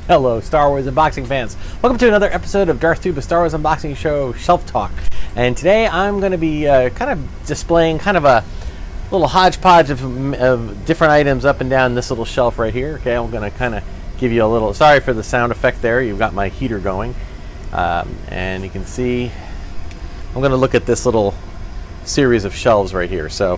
Hello, Star Wars unboxing fans. Welcome to another episode of Darth Tuba Star Wars Unboxing Show Shelf Talk. And today I'm going to be kind of displaying kind of a little hodgepodge of different items up and down this little shelf right here. Okay, I'm going to kind of give you a little, sorry for the sound effect there, you've got my heater going. And you can see, I'm going to look at this little series of shelves right here. So,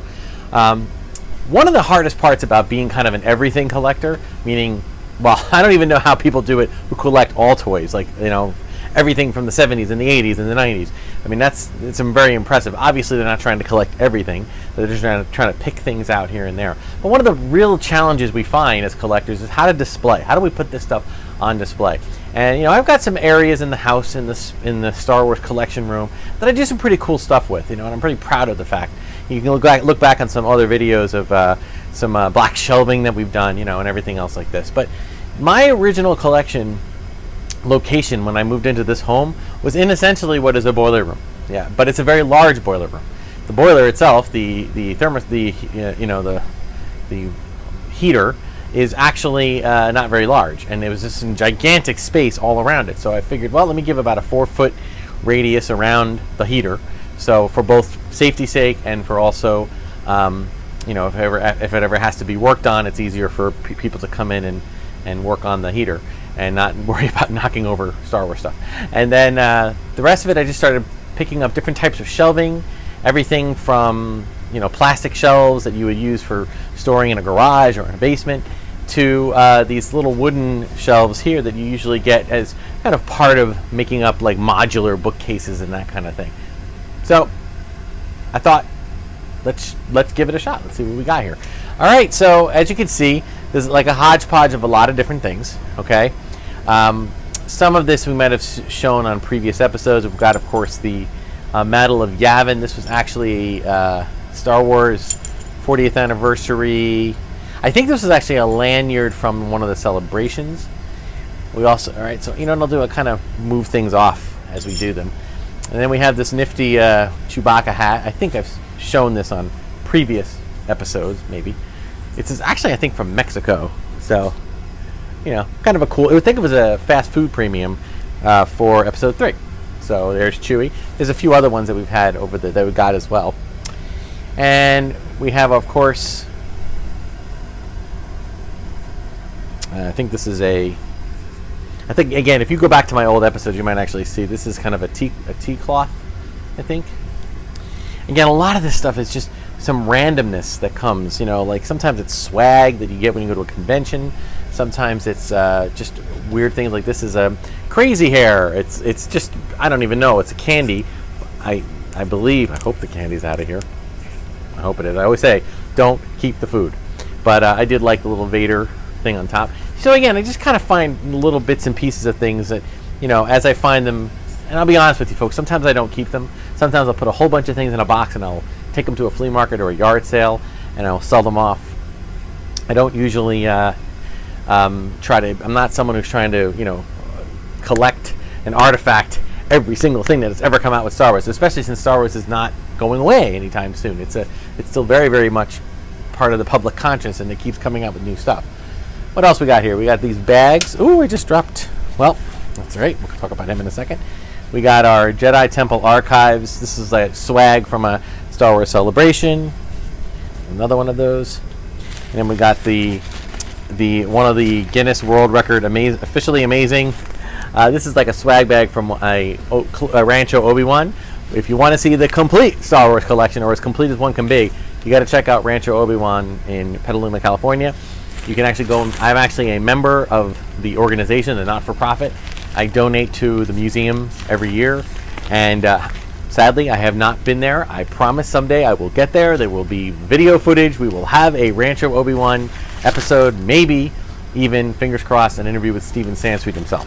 one of the hardest parts about being kind of an everything collector, meaning, well, I don't even know how people do it who collect all toys, like, you know, everything from the 70s and the 80s and the 90s. I mean, it's very impressive. Obviously, they're not trying to collect everything. They're just trying to pick things out here and there. But one of the real challenges we find as collectors is how to display. How do we put this stuff on display? And, you know, I've got some areas in the house, in the Star Wars collection room, that I do some pretty cool stuff with, you know, and I'm pretty proud of the fact. You can look back on some other videos of some black shelving that we've done, you know, and everything else like this. But my original collection location when I moved into this home was in essentially what is a boiler room. Yeah, but it's a very large boiler room. The boiler itself, the heater is actually not very large, and it was just a gigantic space all around it. So I figured, well, let me give about a 4-foot radius around the heater. So for both safety's sake and for also, you know, if it ever has to be worked on, it's easier for people to come in and work on the heater and not worry about knocking over Star Wars stuff. And then the rest of it, I just started picking up different types of shelving, everything from, you know, plastic shelves that you would use for storing in a garage or in a basement, to these little wooden shelves here that you usually get as kind of part of making up like modular bookcases and that kind of thing. So I thought, let's give it a shot. Let's see what we got here. All right, so as you can see, there's like a hodgepodge of a lot of different things. Okay, some of this we might have shown on previous episodes. We've got, of course, the Medal of Yavin. This was actually Star Wars 40th anniversary. I think this was actually a lanyard from one of the celebrations. We also, all right, so you know what I'll do? I'll kind of move things off as we do them. And then we have this nifty Chewbacca hat. I think I've shown this on previous episodes, maybe. It's actually, I think, from Mexico. So, you know, kind of a cool, I would think it was a fast food premium for episode 3. So there's Chewie. There's a few other ones that we've had over that we got as well. And we have, of course, I think this is I think, again, if you go back to my old episodes, you might actually see this is kind of a tea cloth, I think. Again, a lot of this stuff is just some randomness that comes, you know, like sometimes it's swag that you get when you go to a convention. Sometimes it's just weird things, like this is a crazy hair. It's just, I don't even know, it's a candy. I believe, I hope the candy's out of here. I hope it is. I always say, don't keep the food. But I did like the little Vader thing on top. So again, I just kind of find little bits and pieces of things that, you know, as I find them, and I'll be honest with you folks, sometimes I don't keep them. Sometimes I'll put a whole bunch of things in a box and I'll take them to a flea market or a yard sale and I'll sell them off. I don't usually I'm not someone who's trying to, you know, collect an artifact every single thing that has ever come out with Star Wars, especially since Star Wars is not going away anytime soon. It's still very, very much part of the public conscience, and it keeps coming out with new stuff. What else we got here? We got these bags. Ooh, I just dropped. Well, that's all right. We'll talk about him in a second. We got our Jedi Temple Archives. This is like swag from a Star Wars celebration. Another one of those. And then we got the one of the Guinness World Record officially amazing. This is like a swag bag from a Rancho Obi-Wan. If you want to see the complete Star Wars collection, or as complete as one can be, you got to check out Rancho Obi-Wan in Petaluma, California. You can actually go. I'm actually a member of the organization, the not-for-profit. I donate to the museum every year, and sadly, I have not been there. I promise someday I will get there. There will be video footage. We will have a Rancho Obi-Wan episode, maybe even, fingers crossed, an interview with Steven Sansweet himself.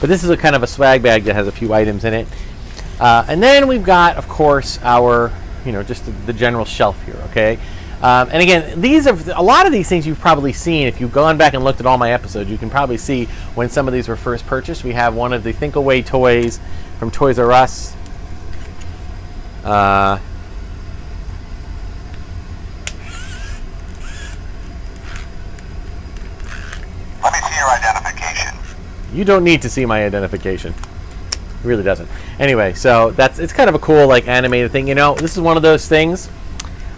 But this is a kind of a swag bag that has a few items in it. And then we've got, of course, our, you know, just the general shelf here, okay? And again, these are a lot of these things you've probably seen. If you've gone back and looked at all my episodes, you can probably see when some of these were first purchased. We have one of the Think Away toys from Toys R Us. Let me see your identification. You don't need to see my identification. It really doesn't. Anyway, so it's kind of a cool like animated thing. You know, this is one of those things.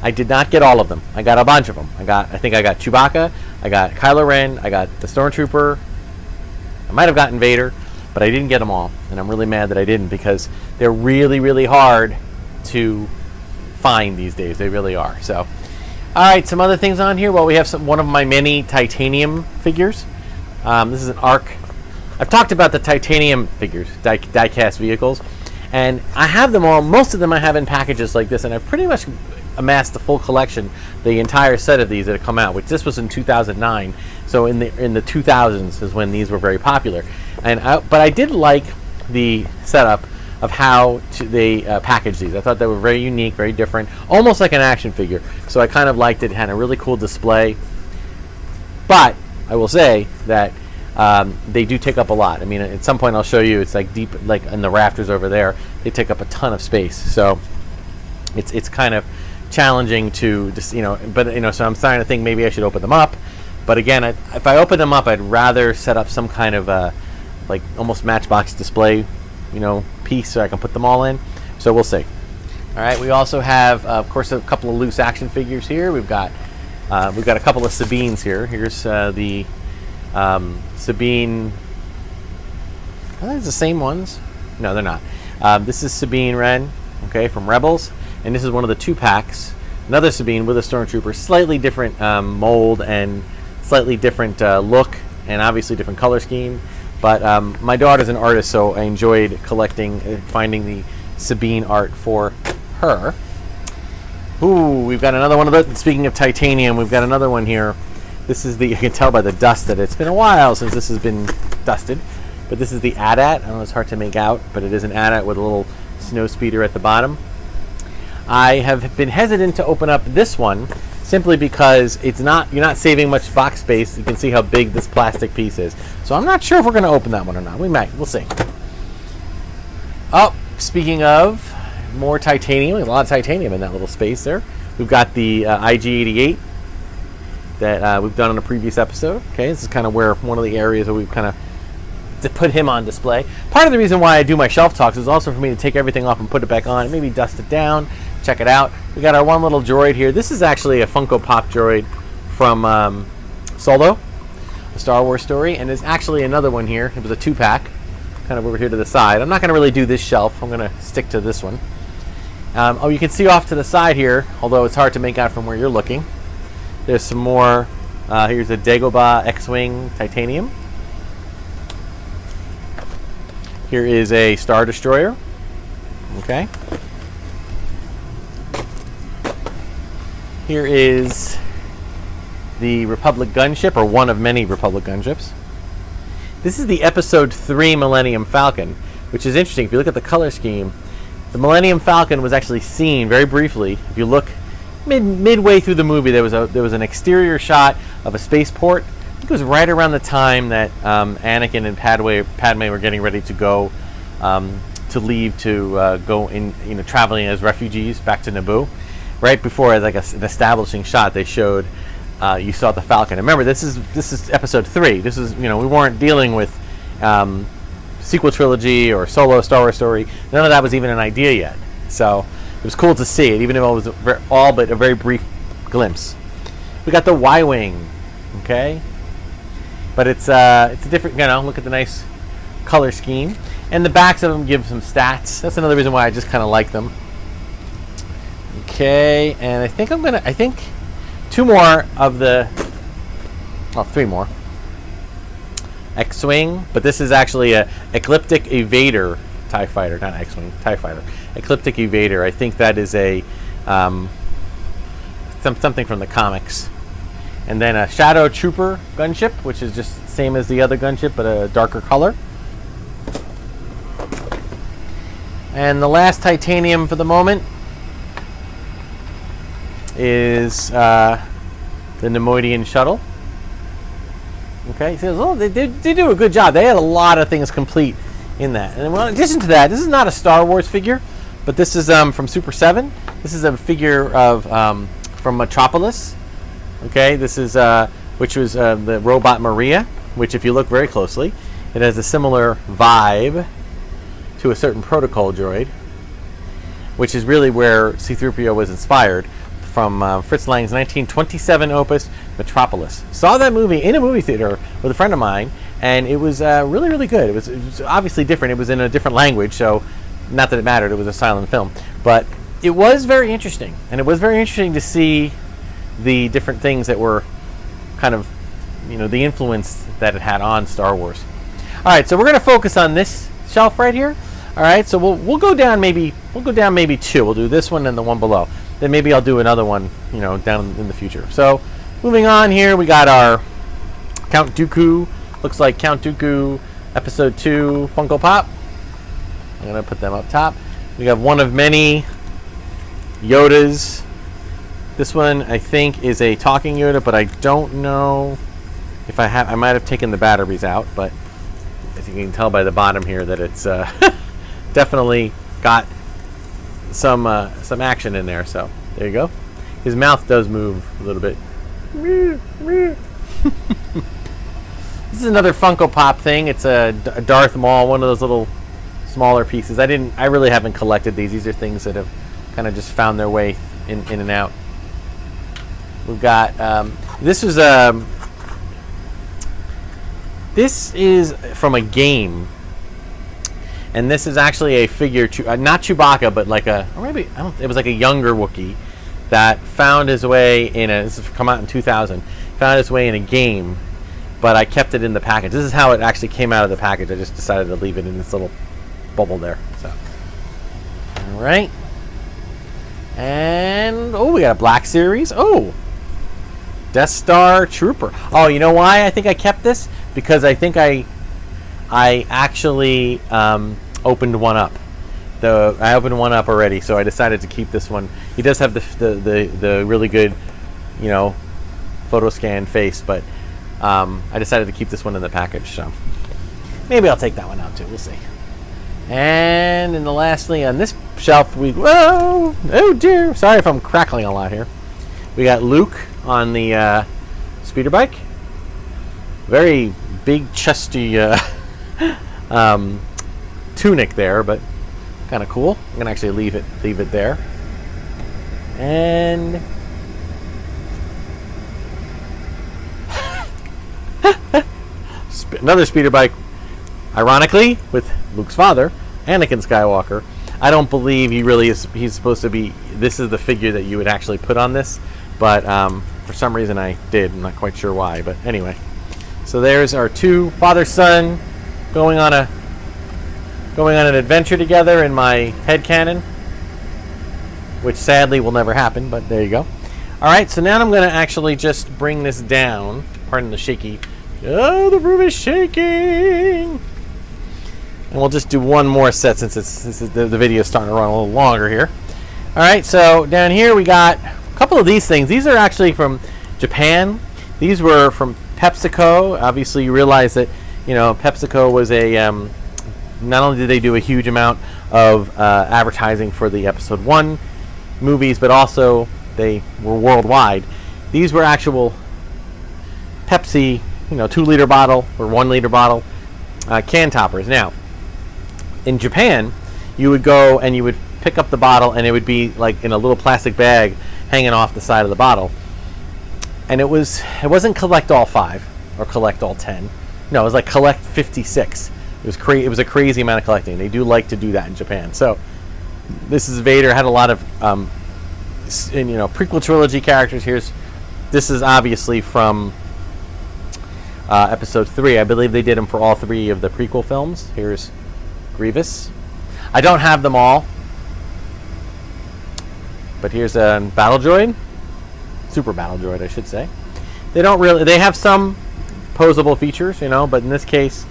I did not get all of them. I got a bunch of them. I think I got Chewbacca. I got Kylo Ren. I got the Stormtrooper. I might have gotten Vader, but I didn't get them all, and I'm really mad that I didn't because they're really, really hard to find these days. They really are. So, all right, some other things on here. Well, we have one of my many titanium figures. This is an ARC. I've talked about the titanium figures, die-cast vehicles, and I have them all. Most of them I have in packages like this, and I've pretty much amassed the full collection, the entire set of these that have come out, which this was in 2009. So in the 2000s is when these were very popular. But I did like the setup of how they package these. I thought they were very unique, very different, almost like an action figure. So I kind of liked it. It had a really cool display. But I will say that they do take up a lot. I mean, at some point I'll show you. It's like deep, like in the rafters over there. They take up a ton of space. So it's kind of challenging to just, so I'm starting to think maybe I should open them up. But again, if I open them up, I'd rather set up some kind of like almost Matchbox display, piece so I can put them all in. So we'll see. All right, we also have, of course, a couple of loose action figures here. We've got a couple of Sabines here. Here's the Sabine. Are these the same ones? No, they're not. This is Sabine Wren, okay, from Rebels. And this is one of the 2-packs. Another Sabine with a Stormtrooper. Slightly different mold and slightly different look, and obviously different color scheme. But my daughter's an artist, so I enjoyed collecting and finding the Sabine art for her. Ooh, we've got another one of those. Speaking of titanium, we've got another one here. This is you can tell by the dust that it's been a while since this has been dusted. But this is the AT-AT. I know it's hard to make out, but it is an AT-AT with a little snow speeder at the bottom. I have been hesitant to open up this one simply because you're not saving much box space. You can see how big this plastic piece is. So I'm not sure if we're going to open that one or not. We might. We'll see. Oh, speaking of more titanium, there's a lot of titanium in that little space there. We've got the IG-88 that we've done on a previous episode. Okay, this is kind of where one of the areas where we've kind of to put him on display. Part of the reason why I do my shelf talks is also for me to take everything off and put it back on and maybe dust it down, check it out. We got our one little droid here. This is actually a Funko Pop droid from Solo, a Star Wars story, and there's actually another one here. It was a 2-pack, kind of over here to the side. I'm not going to really do this shelf. I'm going to stick to this one. You can see off to the side here, although it's hard to make out from where you're looking. There's some more. Here's a Dagobah X-Wing Titanium. Here is a Star Destroyer. Okay. Here is the Republic gunship, or one of many Republic gunships. This is the Episode 3 Millennium Falcon, which is interesting. If you look at the color scheme, the Millennium Falcon was actually seen very briefly. If you look midway through the movie, there was an exterior shot of a spaceport. I think it was right around the time that Anakin and Padme were getting ready to go to leave to go in, traveling as refugees back to Naboo. Right before, as like an establishing shot, they showed you saw the Falcon. And remember, this is Episode 3. This is we weren't dealing with sequel trilogy or solo Star Wars story. None of that was even an idea yet. So it was cool to see it, even if it was all but a very brief glimpse. We got the Y-wing, okay, but it's a different. Look at the nice color scheme, and the backs of them give some stats. That's another reason why I just kind of like them. Okay, and I think two more of the, three more. X-Wing, but this is actually a Ecliptic Evader TIE Fighter, not X-Wing, TIE Fighter. Ecliptic Evader, I think that is a something from the comics. And then a Shadow Trooper gunship, which is just the same as the other gunship, but a darker color. And the last titanium for the moment is the Nemoidian shuttle. Okay, so they do a good job. They had a lot of things complete in that. And in addition to that, this is not a Star Wars figure, but this is from Super 7. This is a figure of from Metropolis. Okay, this is which was the robot Maria, which if you look very closely It has a similar vibe to a certain protocol droid, which is really where C-3PO was inspired from Fritz Lang's 1927 opus Metropolis. Saw that movie in a movie theater with a friend of mine, and it was really, really good. It was obviously different. It was in a different language, so not that it mattered. It was a silent film. But it was very interesting, and it was very interesting to see the different things that were kind of, the influence that it had on Star Wars. All right, so we're going to focus on this shelf right here. All right, so we'll go down maybe two. We'll do this one and the one below. Then maybe I'll do another one, down in the future. So moving on here, we got our Count Dooku. Looks like Count Dooku Episode 2 Funko Pop. I'm gonna put them up top. We have one of many Yodas. This one I think is a talking Yoda, but I don't know if I might have taken the batteries out, but as you can tell by the bottom here that it's definitely got some action in there. So there you go. His mouth does move a little bit. This is another Funko Pop thing. It's a Darth Maul, one of those little smaller pieces. I really haven't collected these. These are things that have kind of just found their way in and out. We've got this is from a game, and this is actually a figure, not Chewbacca, but it was like a younger Wookiee that found his way this has come out in 2000. Found his way in a game, but I kept it in the package. This is how it actually came out of the package. I just decided to leave it in this little bubble there. So, all right, and we got a Black Series. Death Star Trooper. Oh, you know why I think I kept this? Because I think I actually opened one up. I opened one up already, so I decided to keep this one. He does have the really good, photo scan face, but I decided to keep this one in the package. So maybe I'll take that one out too. We'll see. And then lastly on this shelf, oh dear, sorry if I'm crackling a lot here. We got Luke on the speeder bike. Very big, chesty tunic there, but kind of cool. I'm gonna actually leave it there. And another speeder bike, ironically, with Luke's father, Anakin Skywalker. I don't believe he really is. He's supposed to be. This is the figure that you would actually put on this, but for some reason I did. I'm not quite sure why, but anyway. So there's our two father-son going on an adventure together in my headcanon, which sadly will never happen, but there you go. All right, so now I'm going to actually just bring this down. Pardon the shaky. Oh, the room is shaking. And we'll just do one more set since the video is starting to run a little longer here. All right, so down here we got a couple of these things. These are actually from Japan. These were from PepsiCo. Obviously, you realize that PepsiCo was not only did they do a huge amount of advertising for the Episode 1 movies, but also they were worldwide. These were actual Pepsi, 2-liter bottle or 1-liter bottle can toppers. Now, in Japan, you would go and you would pick up the bottle, and it would be like in a little plastic bag hanging off the side of the bottle. And it wasn't collect all 5 or collect all 10. No, it was like collect 56. It was a crazy amount of collecting. They do like to do that in Japan. So this is Vader. Had a lot of prequel trilogy characters. This is obviously from Episode 3. I believe they did them for all 3 of the prequel films. Here's Grievous. I don't have them all, but here's a battle droid. Super battle droid, I should say. They have some posable features, but in this case,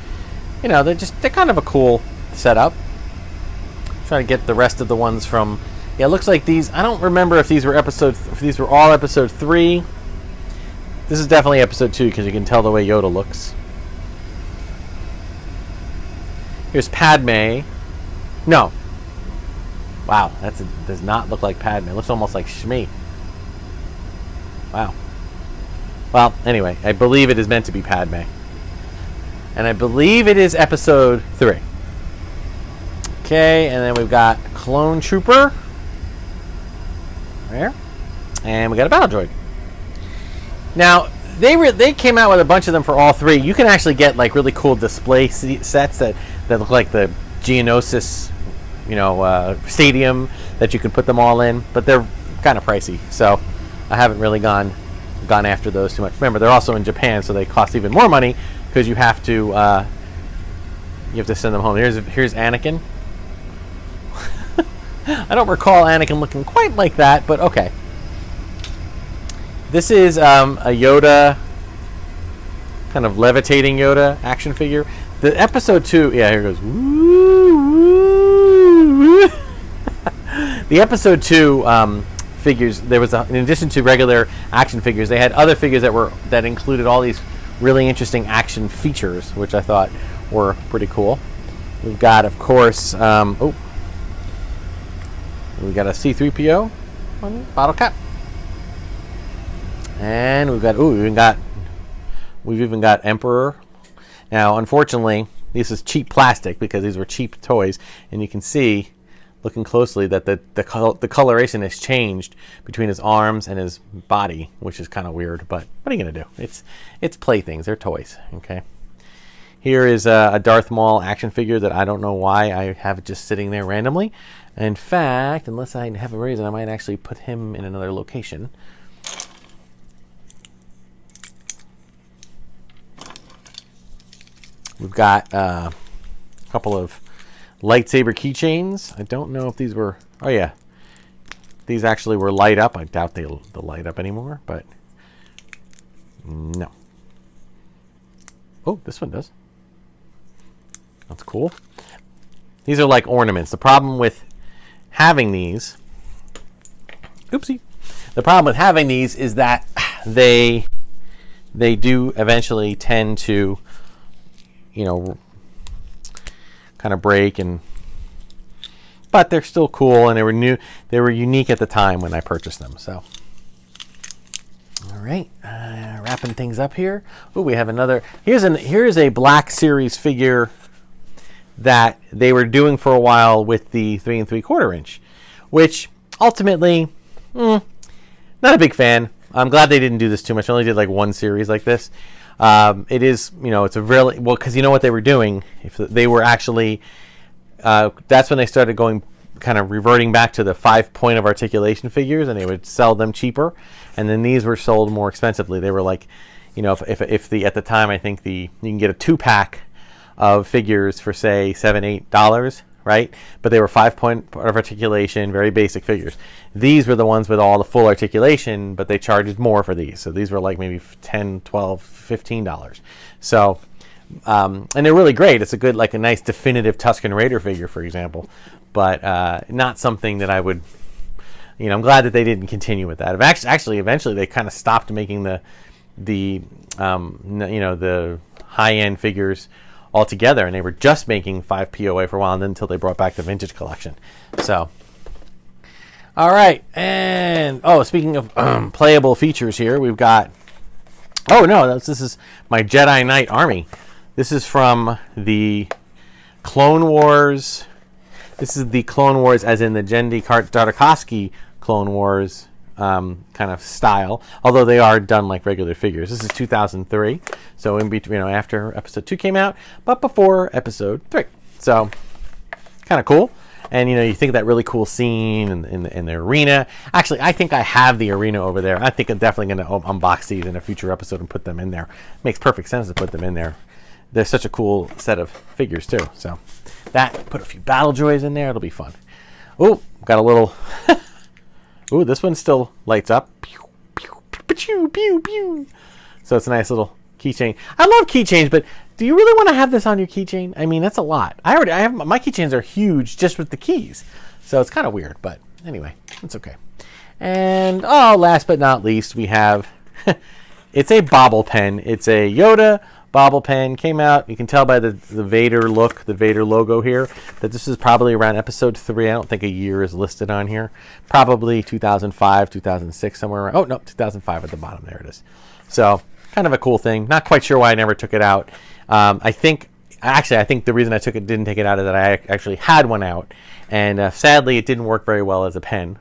they're kind of a cool setup. Trying to get the rest of the ones from. Yeah, it looks like these. I don't remember if these were all Episode 3. This is definitely Episode 2 because you can tell the way Yoda looks. Here's Padme. No. Wow, does not look like Padme. It looks almost like Shmi. Wow. Well, anyway, I believe it is meant to be Padme. and I believe it is episode 3. Okay, and then we've got Clone Trooper. There. And we got a Battle Droid. Now, they came out with a bunch of them for all 3. You can actually get like really cool display sets that look like the Geonosis, stadium that you can put them all in, but they're kind of pricey, so I haven't really gone after those too much. Remember, they're also in Japan, so they cost even more money because you have to send them home. Here's Anakin. I don't recall Anakin looking quite like that, but okay. This is a Yoda, kind of levitating Yoda action figure. The episode 2, yeah, here goes. Woo, woo. The episode 2 figures, there was in addition to regular action figures, they had other figures that included all these really interesting action features, which I thought were pretty cool. We've got, of course, we got a C-3PO on bottle cap, and we've even got Emperor. Now, unfortunately, this is cheap plastic because these were cheap toys, and you can see, looking closely, that the coloration has changed between his arms and his body, which is kind of weird. But what are you gonna do? It's playthings. They're toys. Okay. Here is a Darth Maul action figure that I don't know why I have it just sitting there randomly. In fact, unless I have a reason, I might actually put him in another location. We've got a couple of lightsaber keychains. I don't know if these were... Oh, yeah. These actually were light up. I doubt they'll light up anymore, but... No. Oh, this one does. That's cool. These are like ornaments. The problem with having these... Oopsie. The problem with having these is that they do eventually tend to... kind of break, but they're still cool, and they were unique at the time when I purchased them. So, all right, wrapping things up here. Oh, we have another. Here's a Black Series figure that they were doing for a while with the 3 3/4 inch, which ultimately, not a big fan. I'm glad they didn't do this too much. I only did like one series like this. It is, it's a really, well, because you know what they were doing? If they were actually, that's when they started going, kind of reverting back to the 5-point of articulation figures, and they would sell them cheaper, and then these were sold more expensively. They were like, if at the time, I think you can get a 2-pack of figures for, say, $7-8, right? But they were 5-point of articulation, very basic figures. These were the ones with all the full articulation, but they charged more for these. So these were like maybe $10, $12, $15. So, and they're really great. It's a good, like a nice definitive Tusken Raider figure, for example, but not something that I would, I'm glad that they didn't continue with that. Actually, eventually they kind of stopped making the high-end figures altogether, and they were just making 5 POA for a while, and then until they brought back the vintage collection. So, all right, and speaking of playable features here, we've got. Oh no, this is my Jedi Knight army. This is from the Clone Wars. This is the Clone Wars, as in the Genndy Tartakovsky Clone Wars kind of style, although they are done like regular figures. This is 2003, so in between, after episode 2 came out, but before episode 3. So kind of cool. And you think of that really cool scene in the arena. Actually, I think I have the arena over there. I think I'm definitely going to unbox these in a future episode and put them in there. Makes perfect sense to put them in there. They're such a cool set of figures too. So put a few battle droids in there. It'll be fun. Oh, got a little. Ooh, this one still lights up. Pew, pew, pew, pew, pew. So it's a nice little keychain. I love keychains, but do you really want to have this on your keychain? I mean, that's a lot. I have my keychains are huge just with the keys, so it's kind of weird. But anyway, it's okay. And last but not least, we have it's a bobble pen. It's a Yoda bobble pen. Came out. You can tell by the Vader look, the Vader logo here, that this is probably around episode 3. I don't think a year is listed on here. Probably 2005, 2006, somewhere around. Oh no, 2005 at the bottom. There it is. So kind of a cool thing. Not quite sure why I never took it out. I think the reason I didn't take it out is that I actually had one out, and sadly it didn't work very well as a pen.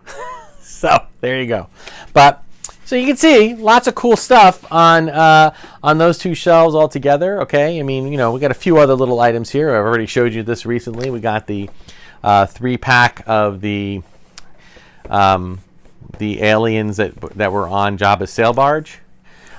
So there you go. But so you can see lots of cool stuff on those two shelves all together. Okay, I mean, you know, we got a few other little items here. I've already showed you this recently. We got the 3-pack of the aliens that were on Jabba's sail barge.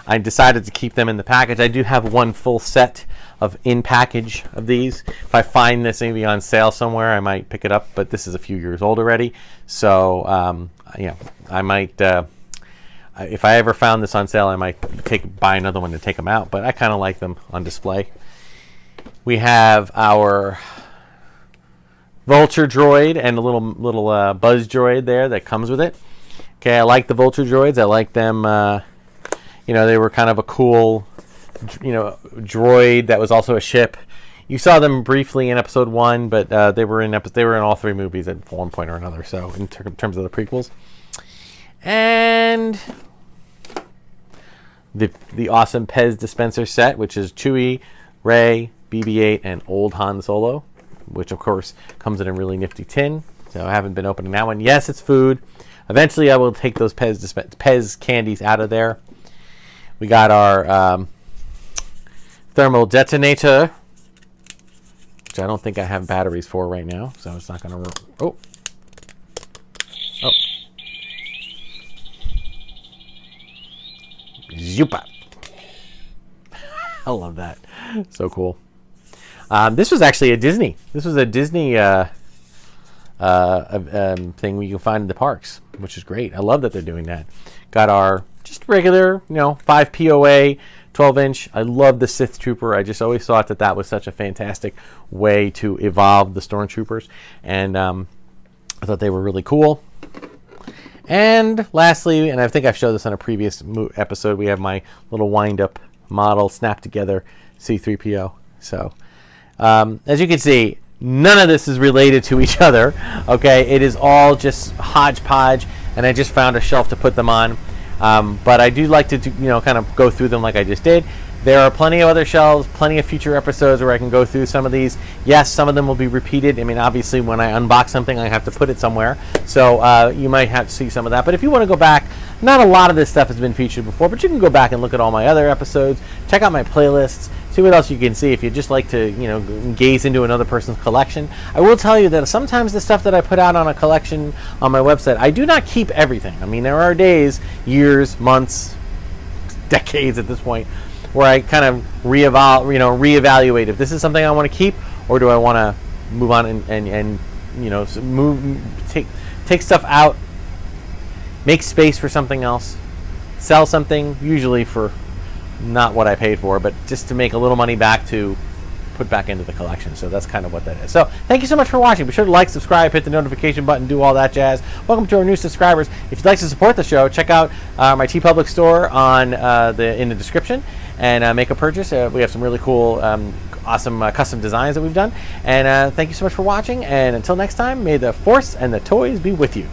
I decided to keep them in the package. I do have one full set of in-package of these. If I find this maybe on sale somewhere, I might pick it up, but this is a few years old already. So, yeah, I might, if I ever found this on sale, I might buy another one to take them out, but I kind of like them on display. We have our Vulture droid and a little Buzz droid there that comes with it. Okay, I like the Vulture droids. I like them, you know, they were kind of a cool, you know, droid that was also a ship. You saw them briefly in episode 1, but they were in all 3 movies at one point or another. So in terms of the prequels, and the awesome Pez dispenser set, which is Chewie, Rey, BB-8, and old Han Solo, which of course comes in a really nifty tin. So I haven't been opening that one. Yes, it's food. Eventually, I will take those Pez candies out of there. We got our thermal detonator, which I don't think I have batteries for right now, so it's not going to work. Oh. Zupa. I love that. So cool. This was actually a Disney. This was a Disney thing we can find in the parks, which is great. I love that they're doing that. Got our just regular, you know, 5 POA, 12-inch. I love the Sith Trooper. I just always thought that was such a fantastic way to evolve the Stormtroopers, and I thought they were really cool. And lastly, and I think I've showed this on a previous episode, we have my little wind-up model snap together C-3PO. So as you can see, none of this is related to each other. Okay, it is all just hodgepodge, and I just found a shelf to put them on. But I do like to kind of go through them like I just did. There are plenty of other shelves, plenty of future episodes where I can go through some of these. Yes, some of them will be repeated. I mean, obviously, when I unbox something, I have to put it somewhere. So you might have to see some of that. But if you want to go back, not a lot of this stuff has been featured before, but you can go back and look at all my other episodes, check out my playlists, see what else you can see if you just like to, gaze into another person's collection. I will tell you that sometimes the stuff that I put out on a collection on my website, I do not keep everything. I mean, there are days, years, months, decades at this point, where I kind of reevaluate if this is something I want to keep, or do I want to move on and take stuff out, make space for something else, sell something, usually for not what I paid for, but just to make a little money back to put back into the collection. So that's kind of what that is. So thank you so much for watching. Be sure to like, subscribe, hit the notification button, do all that jazz. Welcome to our new subscribers. If you'd like to support the show, check out my TeePublic store on in the description and make a purchase. We have some really cool, awesome custom designs that we've done. And thank you so much for watching. And until next time, may the Force and the toys be with you.